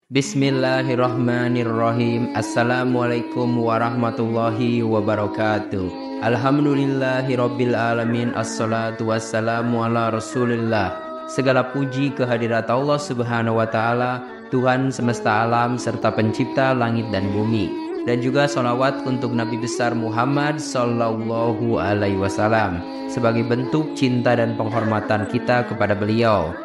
Bismillahirrahmanirrahim. Assalamualaikum warahmatullahi wabarakatuh. Alhamdulillahirabbil alamin. Assalatu wassalamu ala Rasulillah. Segala puji kehadirat Allah Subhanahu wa taala, Tuhan semesta alam serta pencipta langit dan bumi. Dan juga sholawat untuk Nabi besar Muhammad sallallahu alaihi wasallam sebagai bentuk cinta dan penghormatan kita kepada beliau.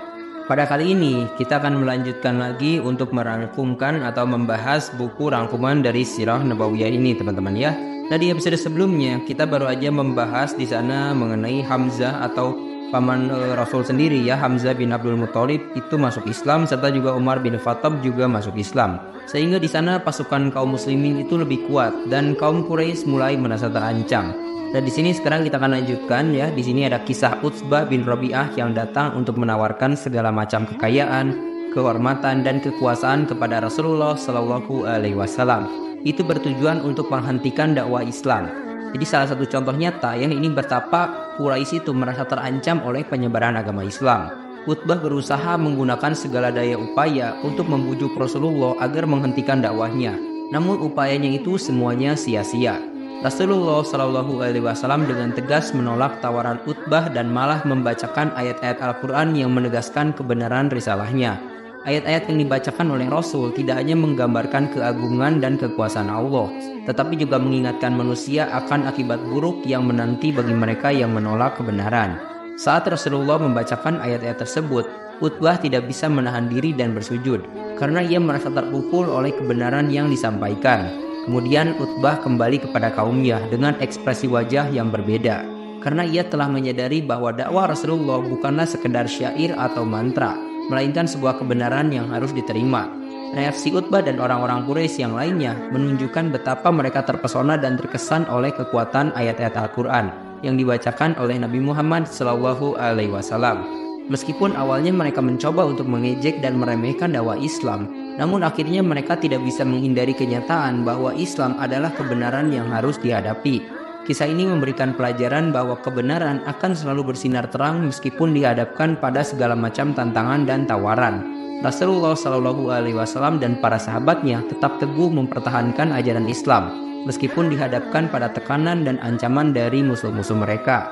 Pada kali ini kita akan melanjutkan lagi untuk merangkumkan atau membahas buku rangkuman dari Sirah Nabawiyah ini, teman-teman ya. Nah, di episode sebelumnya kita baru aja membahas di sana mengenai Hamzah atau paman Rasul sendiri ya, Hamzah bin Abdul Muthalib itu masuk Islam, serta juga Umar bin Khattab juga masuk Islam. Sehingga di sana pasukan kaum muslimin itu lebih kuat dan kaum Quraisy mulai merasa terancam. Dan di sini sekarang kita akan lanjutkan ya. Di sini ada kisah Utsbah bin Rabi'ah yang datang untuk menawarkan segala macam kekayaan, kehormatan dan kekuasaan kepada Rasulullah Shallallahu Alaihi Wasallam. Itu bertujuan untuk menghentikan dakwah Islam. Jadi salah satu contoh nyata yang ini betapa Quraisy itu merasa terancam oleh penyebaran agama Islam. Utsbah berusaha menggunakan segala daya upaya untuk membujuk Rasulullah agar menghentikan dakwahnya. Namun upayanya itu semuanya sia-sia. Rasulullah Shallallahu Alaihi Wasallam dengan tegas menolak tawaran Utsbah dan malah membacakan ayat-ayat Al-Quran yang menegaskan kebenaran risalahnya. Ayat-ayat yang dibacakan oleh Rasul tidak hanya menggambarkan keagungan dan kekuasaan Allah, tetapi juga mengingatkan manusia akan akibat buruk yang menanti bagi mereka yang menolak kebenaran. Saat Rasulullah membacakan ayat-ayat tersebut, Utsbah tidak bisa menahan diri dan bersujud karena ia merasa terpukul oleh kebenaran yang disampaikan. Kemudian Utsbah kembali kepada kaumnya dengan ekspresi wajah yang berbeda karena ia telah menyadari bahwa dakwah Rasulullah bukanlah sekedar syair atau mantra, melainkan sebuah kebenaran yang harus diterima. Reaksi Utsbah dan orang-orang Quraisy yang lainnya menunjukkan betapa mereka terpesona dan terkesan oleh kekuatan ayat-ayat Al-Quran yang dibacakan oleh Nabi Muhammad Shallallahu Alaihi Wasallam. Meskipun awalnya mereka mencoba untuk mengejek dan meremehkan dakwah Islam, namun akhirnya mereka tidak bisa menghindari kenyataan bahwa Islam adalah kebenaran yang harus dihadapi. Kisah ini memberikan pelajaran bahwa kebenaran akan selalu bersinar terang meskipun dihadapkan pada segala macam tantangan dan tawaran. Rasulullah Shallallahu Alaihi Wasallam dan para sahabatnya tetap teguh mempertahankan ajaran Islam meskipun dihadapkan pada tekanan dan ancaman dari musuh-musuh mereka.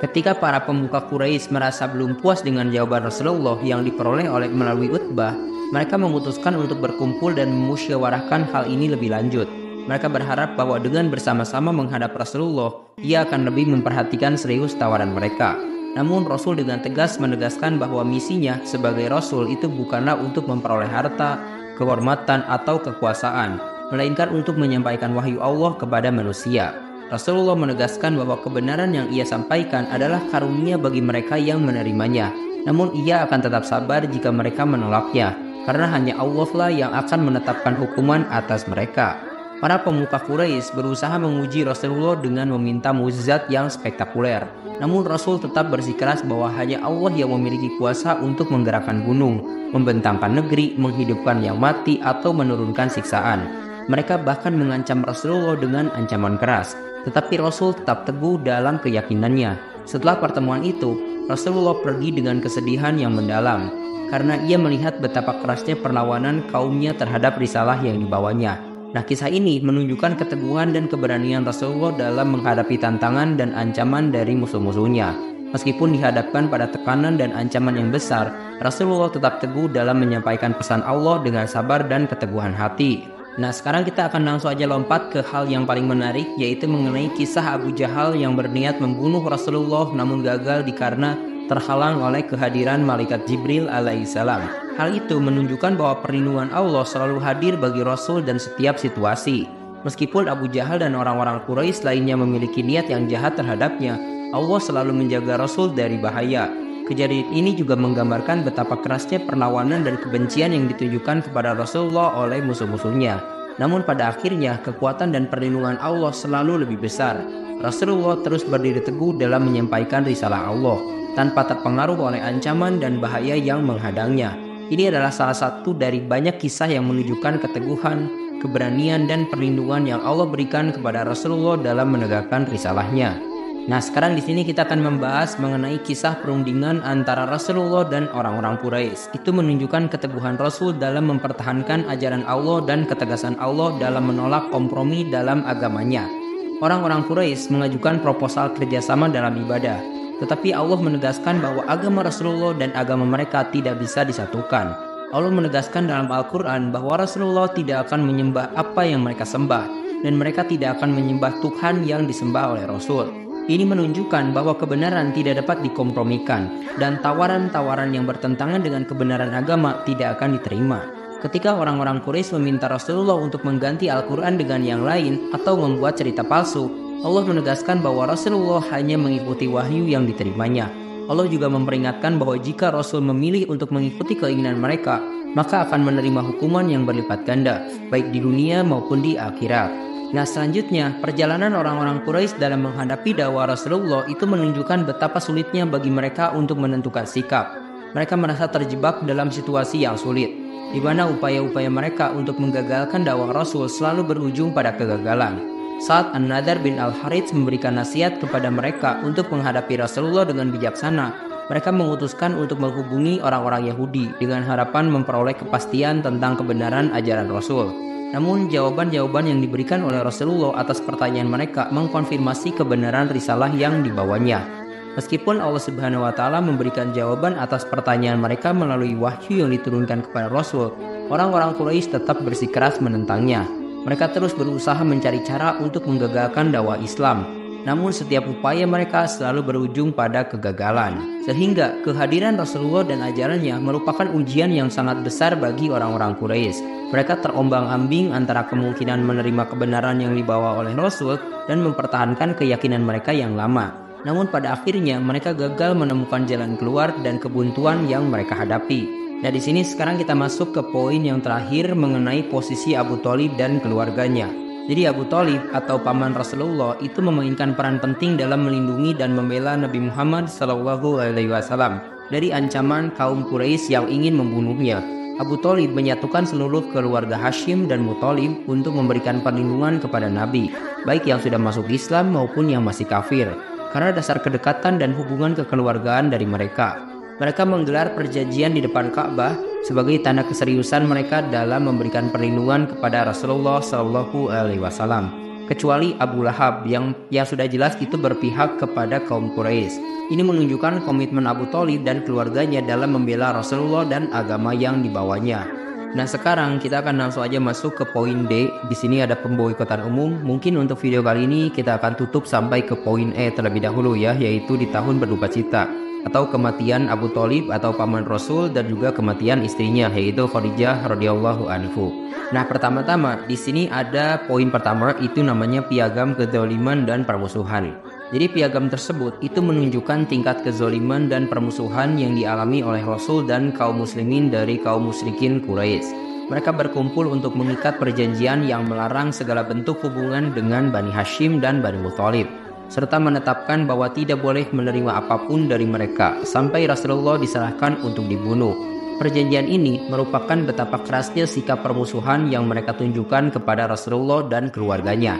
Ketika para pemuka Quraisy merasa belum puas dengan jawaban Rasulullah yang diperoleh melalui Utsbah, mereka memutuskan untuk berkumpul dan memusyawarahkan hal ini lebih lanjut. Mereka berharap bahwa dengan bersama-sama menghadap Rasulullah, ia akan lebih memperhatikan serius tawaran mereka. Namun Rasul dengan tegas menegaskan bahwa misinya sebagai Rasul itu bukanlah untuk memperoleh harta, kehormatan atau kekuasaan, melainkan untuk menyampaikan wahyu Allah kepada manusia. Rasulullah menegaskan bahwa kebenaran yang ia sampaikan adalah karunia bagi mereka yang menerimanya. Namun ia akan tetap sabar jika mereka menolaknya, karena hanya Allah lah yang akan menetapkan hukuman atas mereka. Para pemuka Quraisy berusaha menguji Rasulullah dengan meminta mukjizat yang spektakuler. Namun Rasul tetap bersikeras bahwa hanya Allah yang memiliki kuasa untuk menggerakkan gunung, membentangkan negeri, menghidupkan yang mati, atau menurunkan siksaan. Mereka bahkan mengancam Rasulullah dengan ancaman keras. Tetapi Rasul tetap teguh dalam keyakinannya. Setelah pertemuan itu, Rasulullah pergi dengan kesedihan yang mendalam karena ia melihat betapa kerasnya perlawanan kaumnya terhadap risalah yang dibawanya. Nah, kisah ini menunjukkan keteguhan dan keberanian Rasulullah dalam menghadapi tantangan dan ancaman dari musuh-musuhnya. Meskipun dihadapkan pada tekanan dan ancaman yang besar, Rasulullah tetap teguh dalam menyampaikan pesan Allah dengan sabar dan keteguhan hati. Nah, sekarang kita akan langsung aja lompat ke hal yang paling menarik, yaitu mengenai kisah Abu Jahal yang berniat membunuh Rasulullah namun gagal karena terhalang oleh kehadiran malaikat Jibril alaihissalam. Hal itu menunjukkan bahwa perlindungan Allah selalu hadir bagi Rasul dan setiap situasi. Meskipun Abu Jahal dan orang-orang Quraisy lainnya memiliki niat yang jahat terhadapnya, Allah selalu menjaga Rasul dari bahaya. Kejadian ini juga menggambarkan betapa kerasnya perlawanan dan kebencian yang ditujukan kepada Rasulullah oleh musuh-musuhnya. Namun pada akhirnya kekuatan dan perlindungan Allah selalu lebih besar. Rasulullah terus berdiri teguh dalam menyampaikan risalah Allah tanpa terpengaruh oleh ancaman dan bahaya yang menghadangnya. Ini adalah salah satu dari banyak kisah yang menunjukkan keteguhan, keberanian dan perlindungan yang Allah berikan kepada Rasulullah dalam menegakkan risalahnya. Nah, sekarang di sini kita akan membahas mengenai kisah perundingan antara Rasulullah dan orang-orang Quraisy. Itu menunjukkan keteguhan Rasul dalam mempertahankan ajaran Allah dan ketegasan Allah dalam menolak kompromi dalam agamanya. Orang-orang Quraisy mengajukan proposal kerjasama dalam ibadah, tetapi Allah menegaskan bahwa agama Rasulullah dan agama mereka tidak bisa disatukan. Allah menegaskan dalam Al-Quran bahwa Rasulullah tidak akan menyembah apa yang mereka sembah, dan mereka tidak akan menyembah Tuhan yang disembah oleh Rasul. Ini menunjukkan bahwa kebenaran tidak dapat dikompromikan, dan tawaran-tawaran yang bertentangan dengan kebenaran agama tidak akan diterima. Ketika orang-orang Quraisy meminta Rasulullah untuk mengganti Al-Quran dengan yang lain atau membuat cerita palsu, Allah menegaskan bahwa Rasulullah hanya mengikuti wahyu yang diterimanya. Allah juga memperingatkan bahwa jika Rasul memilih untuk mengikuti keinginan mereka, maka akan menerima hukuman yang berlipat ganda, baik di dunia maupun di akhirat. Nah, selanjutnya, perjalanan orang-orang Quraisy dalam menghadapi dakwah Rasulullah itu menunjukkan betapa sulitnya bagi mereka untuk menentukan sikap. Mereka merasa terjebak dalam situasi yang sulit, di mana upaya-upaya mereka untuk menggagalkan dakwah Rasul selalu berujung pada kegagalan. Saat An-Nadhr bin Al-Harits memberikan nasihat kepada mereka untuk menghadapi Rasulullah dengan bijaksana, mereka memutuskan untuk menghubungi orang-orang Yahudi dengan harapan memperoleh kepastian tentang kebenaran ajaran Rasul. Namun jawaban-jawaban yang diberikan oleh Rasulullah atas pertanyaan mereka mengkonfirmasi kebenaran risalah yang dibawanya. Meskipun Allah Subhanahu wa Ta'ala memberikan jawaban atas pertanyaan mereka melalui wahyu yang diturunkan kepada Rasul, orang-orang Quraisy tetap bersikeras menentangnya. Mereka terus berusaha mencari cara untuk menggagalkan dakwah Islam. Namun setiap upaya mereka selalu berujung pada kegagalan. Sehingga kehadiran Rasulullah dan ajarannya merupakan ujian yang sangat besar bagi orang-orang Quraisy. Mereka terombang-ambing antara kemungkinan menerima kebenaran yang dibawa oleh Rasul dan mempertahankan keyakinan mereka yang lama. Namun pada akhirnya mereka gagal menemukan jalan keluar dan kebuntuan yang mereka hadapi. Nah, di sini sekarang kita masuk ke poin yang terakhir mengenai posisi Abu Thalib dan keluarganya. Jadi Abu Thalib atau paman Rasulullah itu memainkan peran penting dalam melindungi dan membela Nabi Muhammad SAW dari ancaman kaum Quraisy yang ingin membunuhnya. Abu Thalib menyatukan seluruh keluarga Hashim dan Muthalib untuk memberikan perlindungan kepada Nabi, baik yang sudah masuk Islam maupun yang masih kafir, karena dasar kedekatan dan hubungan kekeluargaan dari mereka. Mereka menggelar perjanjian di depan Ka'bah sebagai tanda keseriusan mereka dalam memberikan perlindungan kepada Rasulullah SAW. Kecuali Abu Lahab yang sudah jelas itu berpihak kepada kaum Quraisy. Ini menunjukkan komitmen Abu Thalib dan keluarganya dalam membela Rasulullah dan agama yang dibawanya. Nah, sekarang kita akan langsung aja masuk ke poin D. Di sini ada pemboikotan umum. Mungkin untuk video kali ini kita akan tutup sampai ke poin E terlebih dahulu ya, yaitu di tahun berdukacita atau kematian Abu Thalib atau paman Rasul dan juga kematian istrinya yaitu Khadijah radhiyallahu anhu. Nah, pertama-tama di sini ada poin pertama, itu namanya piagam kezaliman dan permusuhan. Jadi piagam tersebut itu menunjukkan tingkat kezaliman dan permusuhan yang dialami oleh Rasul dan kaum muslimin dari kaum musyrikin Quraisy. Mereka berkumpul untuk mengikat perjanjian yang melarang segala bentuk hubungan dengan Bani Hashim dan Bani Muthalib, serta menetapkan bahwa tidak boleh menerima apapun dari mereka sampai Rasulullah diserahkan untuk dibunuh. Perjanjian ini merupakan betapa kerasnya sikap permusuhan yang mereka tunjukkan kepada Rasulullah dan keluarganya.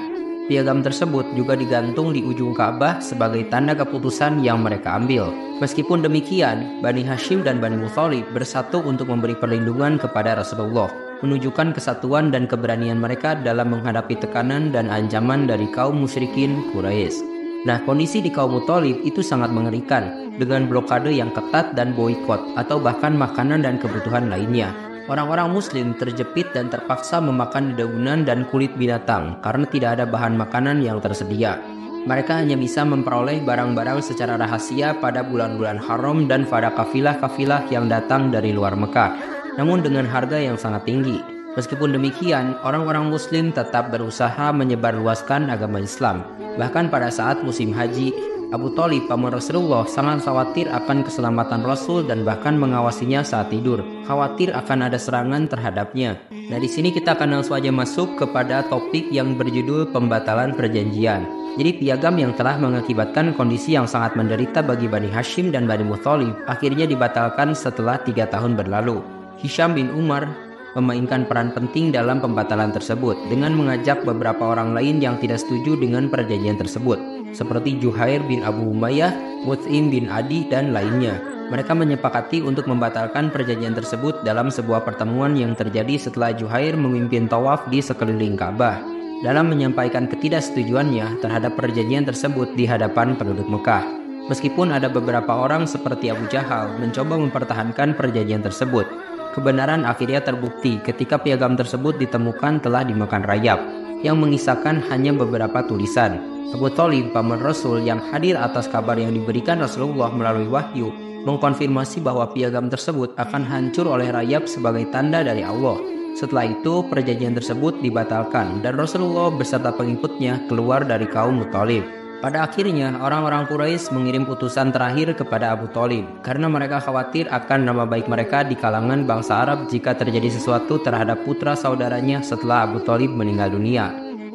Piagam tersebut juga digantung di ujung Ka'bah sebagai tanda keputusan yang mereka ambil. Meskipun demikian, Bani Hashim dan Bani Muthalib bersatu untuk memberi perlindungan kepada Rasulullah, menunjukkan kesatuan dan keberanian mereka dalam menghadapi tekanan dan ancaman dari kaum musyrikin Quraisy. Nah, kondisi di kaum Muthalib itu sangat mengerikan, dengan blokade yang ketat dan boikot atau bahkan makanan dan kebutuhan lainnya. Orang-orang muslim terjepit dan terpaksa memakan dedaunan dan kulit binatang karena tidak ada bahan makanan yang tersedia. Mereka hanya bisa memperoleh barang-barang secara rahasia pada bulan-bulan haram dan pada kafilah-kafilah yang datang dari luar Mekah, namun dengan harga yang sangat tinggi. Meskipun demikian, orang-orang muslim tetap berusaha menyebarluaskan agama Islam. Bahkan pada saat musim haji, Abu Thalib paman Rasulullah sangat khawatir akan keselamatan Rasul dan bahkan mengawasinya saat tidur, khawatir akan ada serangan terhadapnya. Nah, di sini kita akan langsung aja masuk kepada topik yang berjudul pembatalan perjanjian. Jadi piagam yang telah mengakibatkan kondisi yang sangat menderita bagi Bani Hashim dan Bani Muthalib akhirnya dibatalkan setelah 3 tahun berlalu. Hisham bin Umar memainkan peran penting dalam pembatalan tersebut dengan mengajak beberapa orang lain yang tidak setuju dengan perjanjian tersebut. seperti Juhair bin Abu Umayyah, Mut'im bin Adi, dan lainnya. Mereka menyepakati untuk membatalkan perjanjian tersebut dalam sebuah pertemuan yang terjadi setelah Juhair memimpin tawaf di sekeliling Ka'bah. Dalam menyampaikan ketidaksetujuannya terhadap perjanjian tersebut di hadapan penduduk Mekah. Meskipun ada beberapa orang seperti Abu Jahal mencoba mempertahankan perjanjian tersebut, kebenaran akhirnya terbukti ketika piagam tersebut ditemukan telah dimakan rayap, yang mengisahkan hanya beberapa tulisan. Abu Thalib, paman Rasul yang hadir atas kabar yang diberikan Rasulullah melalui wahyu, mengkonfirmasi bahwa piagam tersebut akan hancur oleh rayap sebagai tanda dari Allah. Setelah itu, perjanjian tersebut dibatalkan dan Rasulullah beserta pengikutnya keluar dari kaum Muthalib. Pada akhirnya, orang-orang Quraisy mengirim utusan terakhir kepada Abu Thalib karena mereka khawatir akan nama baik mereka di kalangan bangsa Arab jika terjadi sesuatu terhadap putra saudaranya setelah Abu Thalib meninggal dunia.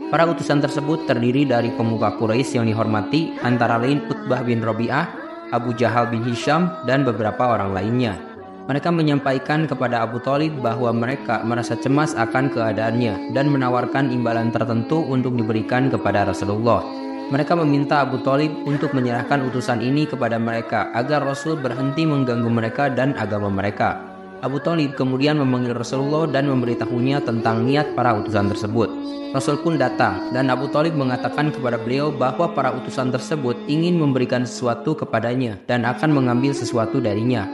Para utusan tersebut terdiri dari pemuka Quraisy yang dihormati, antara lain Utbah bin Rabi'ah, Abu Jahal bin Hisham, dan beberapa orang lainnya. Mereka menyampaikan kepada Abu Thalib bahwa mereka merasa cemas akan keadaannya dan menawarkan imbalan tertentu untuk diberikan kepada Rasulullah. Mereka meminta Abu Thalib untuk menyerahkan utusan ini kepada mereka agar Rasul berhenti mengganggu mereka dan agama mereka. Abu Thalib kemudian memanggil Rasulullah dan memberitahunya tentang niat para utusan tersebut. Rasul pun datang dan Abu Thalib mengatakan kepada beliau bahwa para utusan tersebut ingin memberikan sesuatu kepadanya dan akan mengambil sesuatu darinya.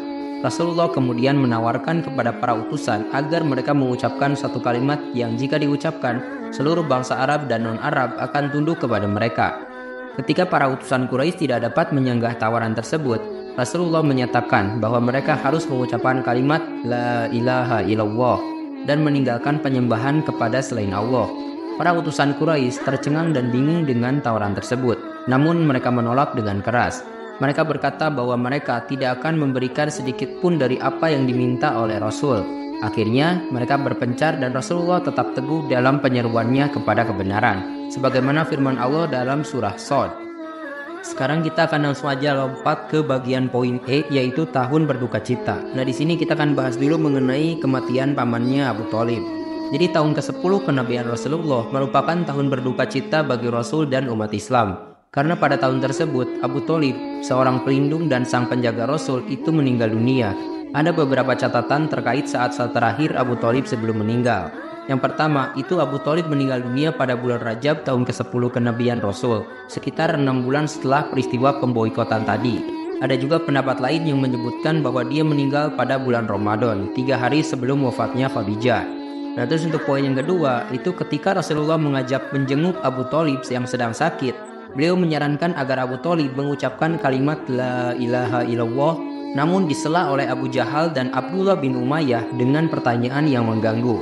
Rasulullah kemudian menawarkan kepada para utusan agar mereka mengucapkan satu kalimat yang jika diucapkan, seluruh bangsa Arab dan non-Arab akan tunduk kepada mereka. Ketika para utusan Quraisy tidak dapat menyanggah tawaran tersebut, Rasulullah menyatakan bahwa mereka harus mengucapkan kalimat La ilaha illallah dan meninggalkan penyembahan kepada selain Allah. Para utusan Quraisy tercengang dan bingung dengan tawaran tersebut, namun mereka menolak dengan keras. Mereka berkata bahwa mereka tidak akan memberikan sedikit pun dari apa yang diminta oleh Rasul. Akhirnya mereka berpencar dan Rasulullah tetap teguh dalam penyeruannya kepada kebenaran, sebagaimana firman Allah dalam surah Shad. Sekarang kita akan langsung aja lompat ke bagian poin E, yaitu tahun berduka cita. Nah, di sini kita akan bahas dulu mengenai kematian pamannya Abu Thalib. Jadi tahun ke-10 kenabian Rasulullah merupakan tahun berduka cita bagi Rasul dan umat Islam. Karena pada tahun tersebut, Abu Thalib, seorang pelindung dan sang penjaga Rasul, itu meninggal dunia. Ada beberapa catatan terkait saat-saat terakhir Abu Thalib sebelum meninggal. Yang pertama, itu Abu Thalib meninggal dunia pada bulan Rajab tahun ke-10 kenabian Rasul, sekitar 6 bulan setelah peristiwa pemboikotan tadi. Ada juga pendapat lain yang menyebutkan bahwa dia meninggal pada bulan Ramadan, 3 hari sebelum wafatnya Khadijah. Nah, terus untuk poin yang kedua, itu ketika Rasulullah mengajak menjenguk Abu Thalib yang sedang sakit, beliau menyarankan agar Abu Thalib mengucapkan kalimat La ilaha illallah, namun disela oleh Abu Jahal dan Abdullah bin Umayyah dengan pertanyaan yang mengganggu.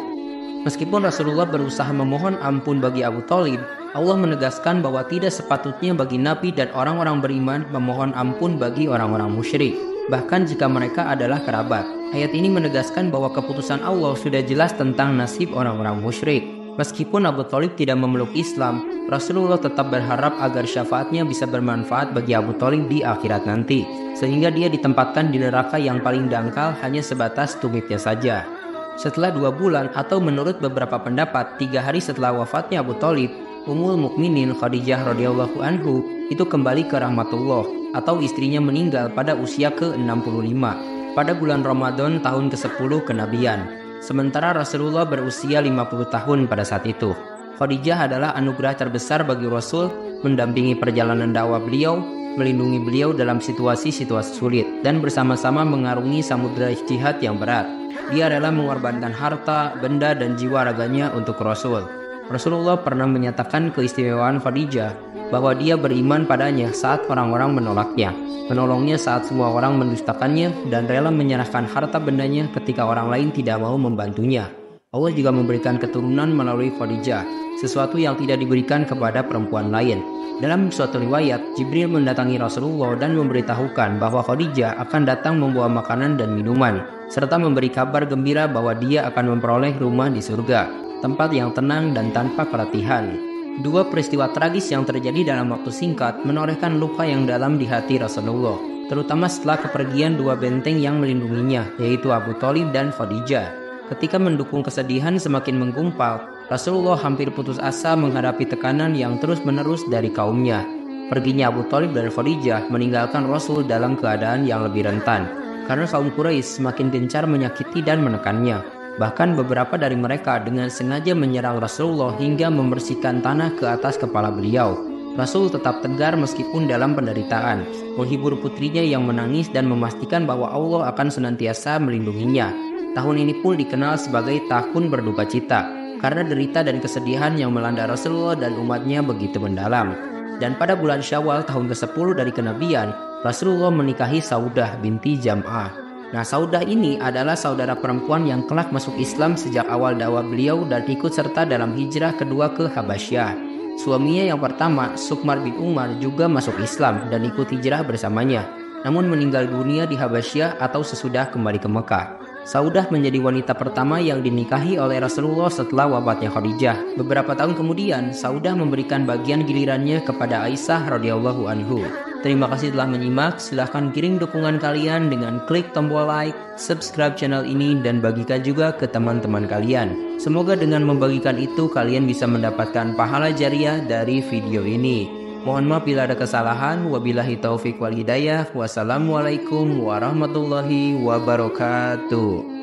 Meskipun Rasulullah berusaha memohon ampun bagi Abu Thalib, Allah menegaskan bahwa tidak sepatutnya bagi Nabi dan orang-orang beriman memohon ampun bagi orang-orang musyrik, bahkan jika mereka adalah kerabat. Ayat ini menegaskan bahwa keputusan Allah sudah jelas tentang nasib orang-orang musyrik. Meskipun Abu Thalib tidak memeluk Islam, Rasulullah tetap berharap agar syafaatnya bisa bermanfaat bagi Abu Thalib di akhirat nanti, sehingga dia ditempatkan di neraka yang paling dangkal hanya sebatas tumitnya saja. Setelah 2 bulan atau menurut beberapa pendapat 3 hari setelah wafatnya Abu Thalib, Ummul Mukminin Khadijah radhiyallahu anhu itu kembali ke rahmatullah atau istrinya meninggal pada usia ke-65 pada bulan Ramadan tahun ke-10 kenabian. Sementara Rasulullah berusia 50 tahun pada saat itu. Khadijah adalah anugerah terbesar bagi Rasul, mendampingi perjalanan dakwah beliau, melindungi beliau dalam situasi-situasi sulit, dan bersama-sama mengarungi samudera ijtihad yang berat. Dia rela mengorbankan harta, benda, dan jiwa raganya untuk Rasul. Rasulullah pernah menyatakan keistimewaan Khadijah bahwa dia beriman padanya saat orang-orang menolaknya, menolongnya saat semua orang mendustakannya, dan rela menyerahkan harta bendanya ketika orang lain tidak mau membantunya. Allah juga memberikan keturunan melalui Khadijah, sesuatu yang tidak diberikan kepada perempuan lain. Dalam suatu riwayat, Jibril mendatangi Rasulullah dan memberitahukan bahwa Khadijah akan datang membawa makanan dan minuman, serta memberi kabar gembira bahwa dia akan memperoleh rumah di surga, tempat yang tenang dan tanpa keletihan. 2 peristiwa tragis yang terjadi dalam waktu singkat menorehkan luka yang dalam di hati Rasulullah, terutama setelah kepergian 2 benteng yang melindunginya, yaitu Abu Thalib dan Khadijah. Ketika mendukung kesedihan semakin menggumpal, Rasulullah hampir putus asa menghadapi tekanan yang terus-menerus dari kaumnya. Perginya Abu Thalib dan Khadijah meninggalkan Rasul dalam keadaan yang lebih rentan, karena kaum Quraisy semakin gencar menyakiti dan menekannya. Bahkan beberapa dari mereka dengan sengaja menyerang Rasulullah hingga membersihkan tanah ke atas kepala beliau. Rasul tetap tegar meskipun dalam penderitaan, menghibur putrinya yang menangis dan memastikan bahwa Allah akan senantiasa melindunginya. Tahun ini pun dikenal sebagai tahun berduka cita, karena derita dan kesedihan yang melanda Rasulullah dan umatnya begitu mendalam. Dan pada bulan Syawal tahun ke-10 dari kenabian, Rasulullah menikahi Saudah binti Jam'ah. Nah, Saudah ini adalah saudara perempuan yang kelak masuk Islam sejak awal dakwah beliau dan ikut serta dalam hijrah kedua ke Habasyah. Suaminya yang pertama, Sukmar bin Umar, juga masuk Islam dan ikut hijrah bersamanya, namun meninggal dunia di Habasyah atau sesudah kembali ke Mekah. Saudah menjadi wanita pertama yang dinikahi oleh Rasulullah setelah wafatnya Khadijah. Beberapa tahun kemudian, Saudah memberikan bagian gilirannya kepada Aisyah radhiyallahu anhu. Terima kasih telah menyimak. Silahkan kirim dukungan kalian dengan klik tombol like, subscribe channel ini, dan bagikan juga ke teman-teman kalian. Semoga dengan membagikan itu kalian bisa mendapatkan pahala jariah dari video ini. Mohon maaf bila ada kesalahan. Wabillahi taufik wal hidayah. Wassalamualaikum warahmatullahi wabarakatuh.